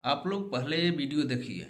आप लोग पहले ये वीडियो देखिए।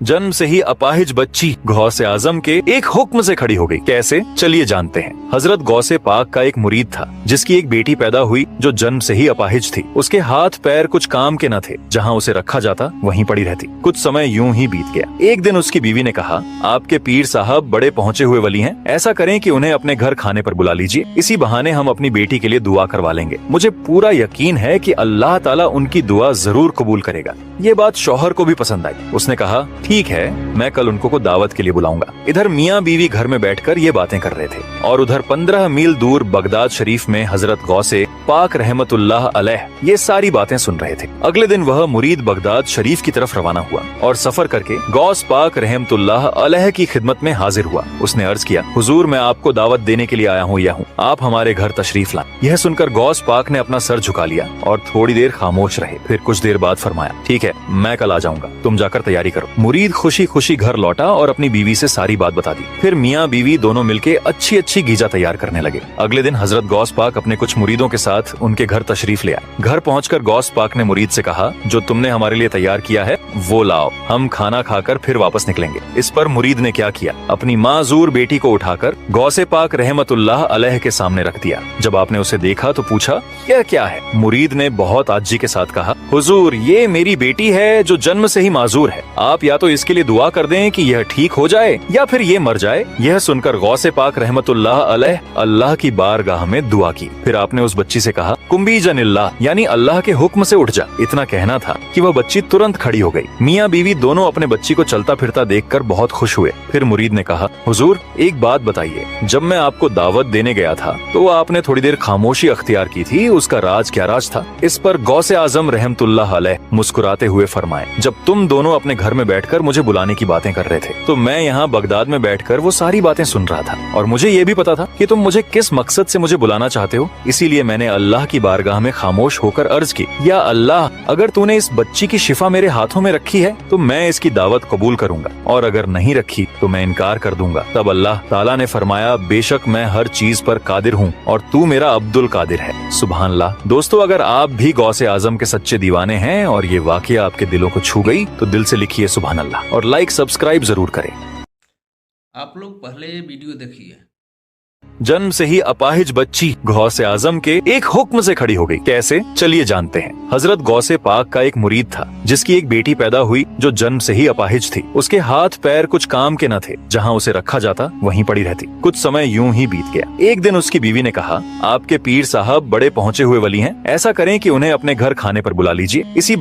जन्म से ही अपाहिज बच्ची गौसे आजम के एक हुक्म से खड़ी हो गई। कैसे, चलिए जानते हैं। हजरत गौसे पाक का एक मुरीद था जिसकी एक बेटी पैदा हुई जो जन्म से ही अपाहिज थी। उसके हाथ पैर कुछ काम के न थे, जहाँ उसे रखा जाता वहीं पड़ी रहती। कुछ समय यूं ही बीत गया। एक दिन उसकी बीवी ने कहा, आपके पीर साहब बड़े पहुँचे हुए वली हैं, ऐसा करें कि उन्हें अपने घर खाने पर बुला लीजिए, इसी बहाने हम अपनी बेटी के लिए दुआ करवा लेंगे। मुझे पूरा यकीन है कि अल्लाह ताला उनकी दुआ जरूर कबूल करेगा। ये बात शौहर को भी पसंद आई। उसने कहा, ठीक है, मैं कल उनको को दावत के लिए बुलाऊंगा। इधर मियाँ बीवी घर में बैठकर ये बातें कर रहे थे और उधर 15 मील दूर बगदाद शरीफ में हजरत गौसे पाक रहमतुल्लाह अलैह ये सारी बातें सुन रहे थे। अगले दिन वह मुरीद बगदाद शरीफ की तरफ रवाना हुआ और सफर करके गौस पाक रहमतुल्लाह अलैह की खिदमत में हाजिर हुआ। उसने अर्ज किया, हुजूर, मैं आपको दावत देने के लिए आया हूँ, आप हमारे घर तशरीफ लाएं। यह सुनकर गौस पाक ने अपना सर झुका लिया और थोड़ी देर खामोश रहे। फिर कुछ देर बाद फरमाया, ठीक है, मैं कल आ जाऊंगा, तुम जाकर तैयारी करो। मुरीद खुशी खुशी घर लौटा और अपनी बीवी से सारी बात बता दी। फिर मियाँ बीवी दोनों मिलके अच्छी अच्छी गीजा तैयार करने लगे। अगले दिन हजरत गौस पाक अपने कुछ मुरीदों के साथ उनके घर तशरीफ ले आए। घर पहुंचकर गौस पाक ने मुरीद से कहा, जो तुमने हमारे लिए तैयार किया है वो लाओ, हम खाना खाकर फिर वापस निकलेंगे। इस पर मुरीद ने क्या किया, अपनी माजूर बेटी को उठाकर गौसे पाक रहमतुल्लाह अलैह के सामने रख दिया। जब आपने उसे देखा तो पूछा, यह क्या है? मुरीद ने बहुत आजी के साथ कहा, हुजूर, ये मेरी बेटी है जो जन्म से ही माजूर है। आप या तो इसके लिए दुआ कर दें कि यह ठीक हो जाए या फिर ये मर जाए। यह सुनकर गौसे पाक रहमतुल्लाह अलैह अल्लाह की बारगाह में दुआ की। फिर आपने उस बच्ची से कहा, कुंबी जनिल्लाह, यानी अल्लाह के हुक्म से उठ जा। इतना कहना था कि वह बच्ची तुरंत खड़ी हो गई। मियाँ बीवी दोनों अपने बच्ची को चलता फिरता देखकर बहुत खुश हुए। फिर मुरीद ने कहा, हुजूर, एक बात बताइए, जब मैं आपको दावत देने गया था तो आपने थोड़ी देर खामोशी अख्तियार की थी, उसका राज क्या राज था? इस पर गौसे आजम रहमतुल्लाह अलैह मुस्कुराते हुए फरमाए, जब तुम दोनों अपने घर में बैठकर मुझे बुलाने की बातें कर रहे थे तो मैं यहाँ बगदाद में बैठकर वो सारी बातें सुन रहा था और मुझे ये भी पता था कि तुम मुझे किस मकसद से मुझे बुलाना चाहते हो। इसीलिए मैंने अल्लाह की बारगाह में खामोश होकर अर्ज की, या अल्लाह, अगर तूने इस बच्ची की शिफा मेरे हाथों में रखी है तो मैं इसकी दावत कबूल करूंगा, और अगर नहीं रखी तो मैं इनकार कर दूंगा। तब अल्लाह ताला ने फरमाया, बेशक मैं हर चीज पर कादिर हूँ और तू मेरा अब्दुल कादिर है। सुभान अल्लाह। दोस्तों, अगर आप भी गौसे आजम के सच्चे दीवाने हैं और ये वाकया आपके दिलों को छू गई तो दिल से लिखिए सुभान अल्लाह और लाइक सब्सक्राइब जरूर करें। आप लोग पहले ये वीडियो देखिए। जन्म से ही अपाहिज बच्ची गौसे आजम के एक हुक्म से खड़ी हो गई। कैसे, चलिए जानते हैं। हजरत गौसे पाक का एक मुरीद था जिसकी एक बेटी पैदा हुई जो जन्म से ही अपाहिज थी। उसके हाथ पैर कुछ काम के न थे, जहाँ उसे रखा जाता वहीं पड़ी रहती। कुछ समय यूं ही बीत गया। एक दिन उसकी बीवी ने कहा, आपके पीर साहब बड़े पहुँचे हुए वली हैं, ऐसा करें कि उन्हें अपने घर खाने पर बुला लीजिए, इसी